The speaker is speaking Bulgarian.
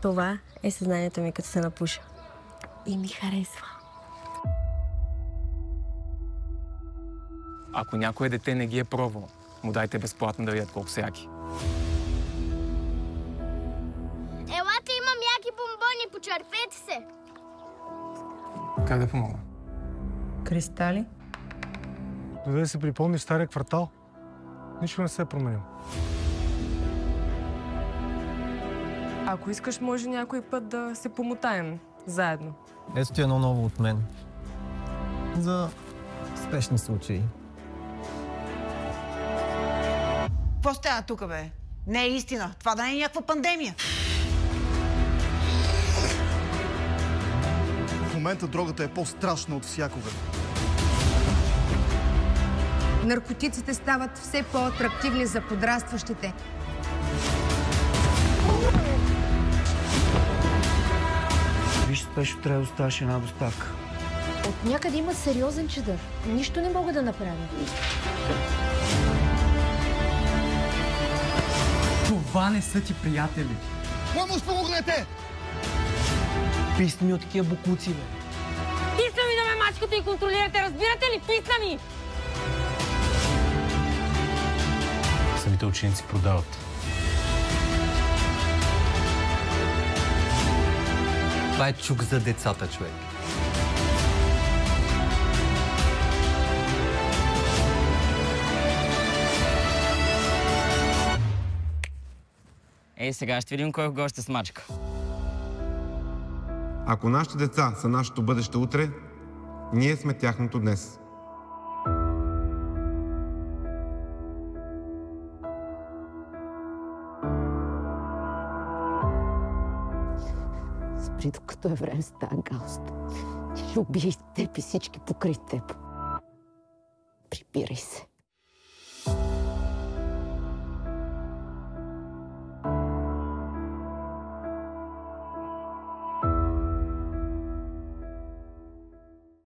Това е съзнанието ми, като се напуша. И ми харесва. Ако някое дете не ги е пробвало, му дайте безплатно да видят колко са яки. Елате, имам яки бомбони, почерпете се. Как да помогна? Кристали? Дойде да си припомни стария квартал. Нищо не се е променил. Ако искаш, може някой път да се помотаем заедно. Ето ти едно ново от мен. За спешни случаи. Какво става тук, бе? Не е истина. Това да не е някаква пандемия. В момента дрогата е по-страшна от всякога. Наркотиците стават все по-атрактивни за подрастващите. Виж, спешно трябва да оставаш една доставка. От някъде има сериозен чадър. Нищо не мога да направя. Това не са ти приятели. Кой му спомогнете? Писна ми от такива бокуци, бе. Писна ми да ме мачкате и контролирате, разбирате ли? Писна ми! Самите ученици продават. Това е чук за децата, човек. Ей, сега ще видим кой го ще смачка. Ако нашите деца са нашето бъдеще утре, ние сме тяхното днес. Спри, докато е време с тази галст. Ще убие и теб и всички покрай теб. Прибирай се.